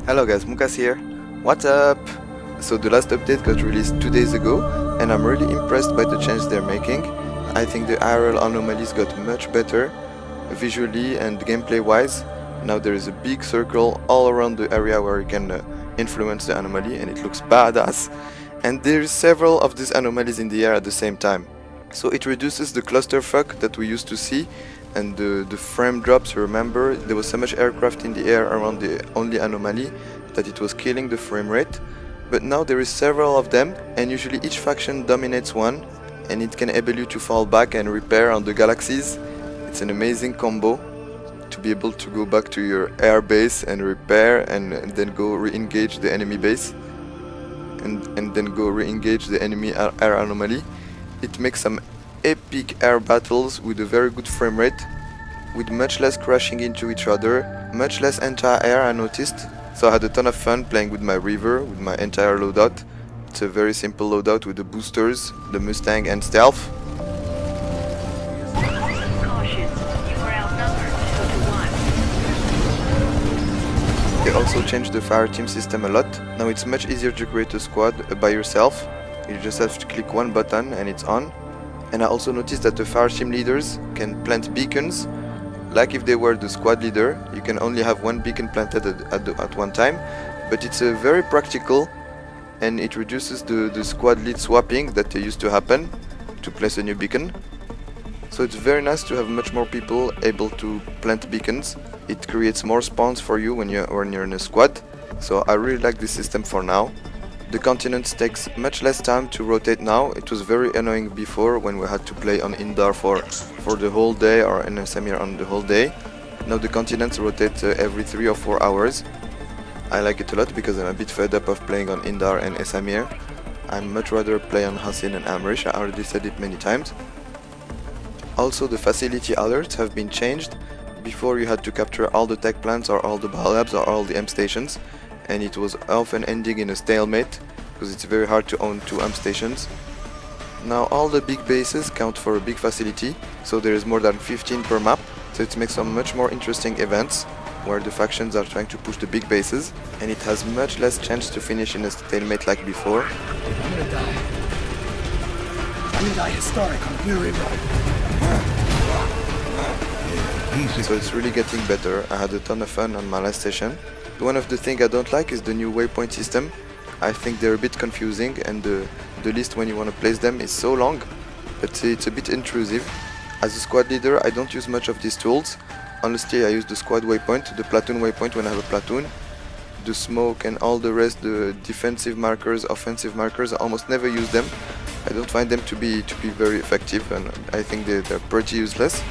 Hello guys, Moukass here. What's up? So the last update got released 2 days ago and I'm really impressed by the change they're making. I think the IRL anomalies got much better visually and gameplay wise. Now there is a big circle all around the area where you can influence the anomaly and it looks badass. And there's several of these anomalies in the air at the same time. So it reduces the clusterfuck that we used to see and the frame drops. Remember, there was so much aircraft in the air around the only anomaly that it was killing the frame rate. But now there is several of them and usually each faction dominates one and it can enable you to fall back and repair on the galaxies. It's an amazing combo to be able to go back to your air base and repair and then go re-engage the enemy base and then go re-engage the enemy air anomaly. It makes some epic air battles with a very good frame rate, with much less crashing into each other, much less anti-air I noticed. So I had a ton of fun playing with my Reaver, with my entire loadout. It's a very simple loadout with the boosters, the Mustang and stealth. They also changed the fire team system a lot. Now it's much easier to create a squad by yourself. You just have to click one button and it's on. And I also noticed that the fire team leaders can plant beacons. Like if they were the squad leader, you can only have one beacon planted at one time. But it's very practical and it reduces the squad lead swapping that used to happen to place a new beacon. So it's very nice to have much more people able to plant beacons. It creates more spawns for you when you're in a squad. So I really like this system for now. The continents takes much less time to rotate now. It was very annoying before when we had to play on Indar for the whole day or in Esamir on the whole day. Now the continents rotate every 3 or 4 hours. I like it a lot because I'm a bit fed up of playing on Indar and Esamir. I'd much rather play on Hassin and Heinrich. I already said it many times. Also the facility alerts have been changed. Before you had to capture all the tech plants or all the biolabs or all the M stations, and it was often ending in a stalemate because it's very hard to own 2 stations. Now all the big bases count for a big facility, so there is more than 15 per map, so it makes some much more interesting events where the factions are trying to push the big bases, and it has much less chance to finish in a stalemate like before. I'm gonna die. I'm gonna die historic on Blue River. So it's really getting better. I had a ton of fun on my last session. One of the things I don't like is the new waypoint system. I think they're a bit confusing and the list when you want to place them is so long, but it's a bit intrusive. As a squad leader I don't use much of these tools. Honestly I use the squad waypoint, the platoon waypoint when I have a platoon. The smoke and all the rest, the defensive markers, offensive markers, I almost never use them. I don't find them to be very effective and I think they're pretty useless.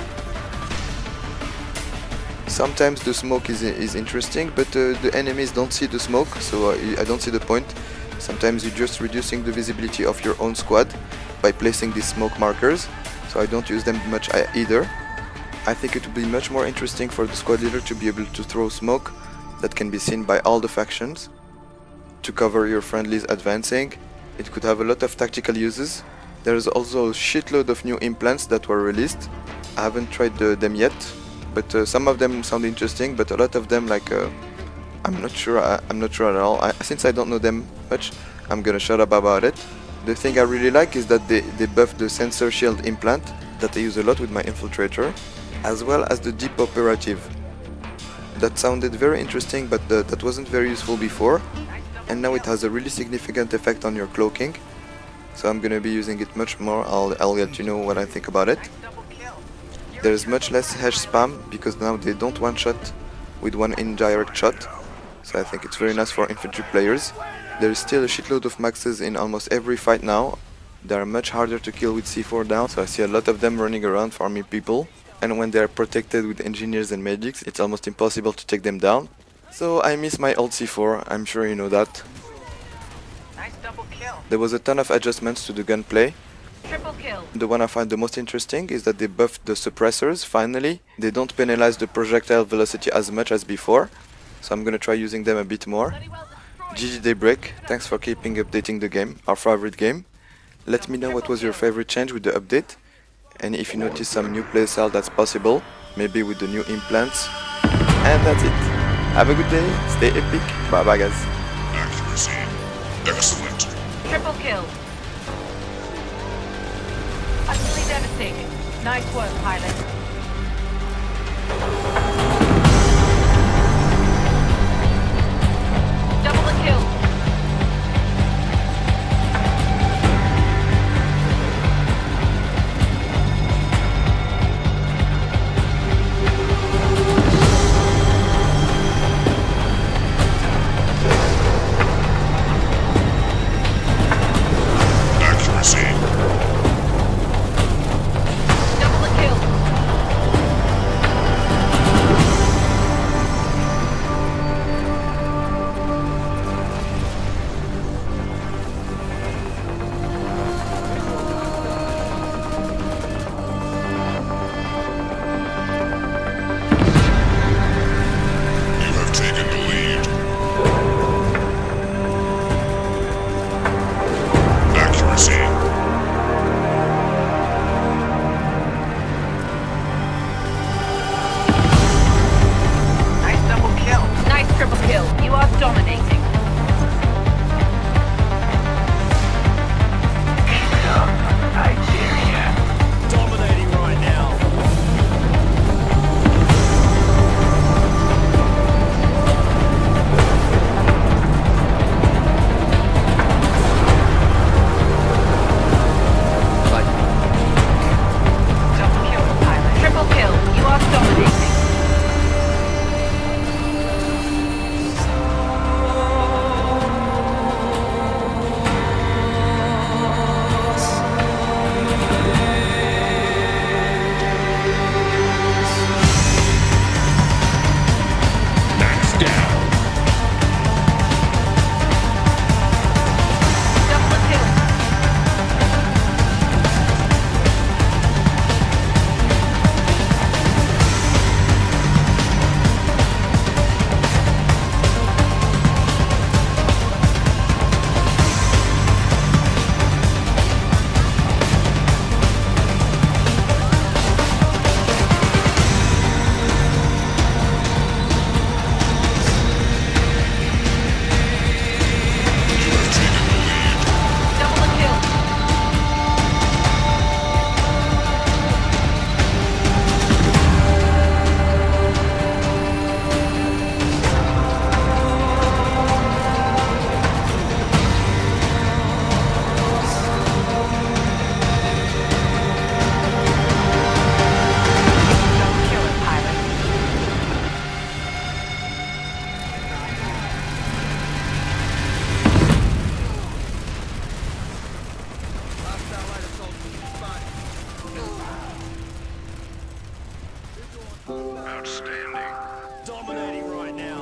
Sometimes the smoke is interesting, but the enemies don't see the smoke, so I don't see the point. Sometimes you're just reducing the visibility of your own squad by placing these smoke markers, so I don't use them much either. I think it would be much more interesting for the squad leader to be able to throw smoke that can be seen by all the factions to cover your friendlies advancing. It could have a lot of tactical uses. There's also a shitload of new implants that were released. I haven't tried them yet. But some of them sound interesting, but a lot of them, like, I'm not sure at all. Since I don't know them much, I'm gonna shut up about it. The thing I really like is that they buffed the sensor shield implant that I use a lot with my infiltrator, as well as the deep operative. That sounded very interesting, but that wasn't very useful before, and now it has a really significant effect on your cloaking. So I'm gonna be using it much more. I'll let you know what I think about it. There is much less hash spam because now they don't one-shot with one indirect shot, so I think it's very nice for infantry players. There is still a shitload of maxes in almost every fight now. They are much harder to kill with C4 down, so I see a lot of them running around farming people, and when they are protected with engineers and medics it's almost impossible to take them down. So I miss my old C4, I'm sure you know that. Nice double kill. There was a ton of adjustments to the gunplay. Triple kill. The one I find the most interesting is that they buffed the suppressors finally. They don't penalize the projectile velocity as much as before, so I'm gonna try using them a bit more. GG Daybreak, thanks for keeping updating the game, our favorite game. Let me know what was your favorite change with the update, and if you notice some new playstyle that's possible, maybe with the new implants. And that's it. Have a good day, stay epic, bye bye guys. Accuracy. Excellent. Triple kill. Utterly devastating. Nice work, pilot. Double the kill. Accuracy. Double the kill. You have taken the lead. Accuracy. Nice double kill. Nice triple kill. You are dominating. Dominating right now. Double kill, pilot. Triple kill. You are dominating. Max down. Double the kill. You have taken the lead. Double the kill. Don't kill it, pilot. Outstanding. Dominating right now.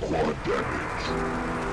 Quad damage.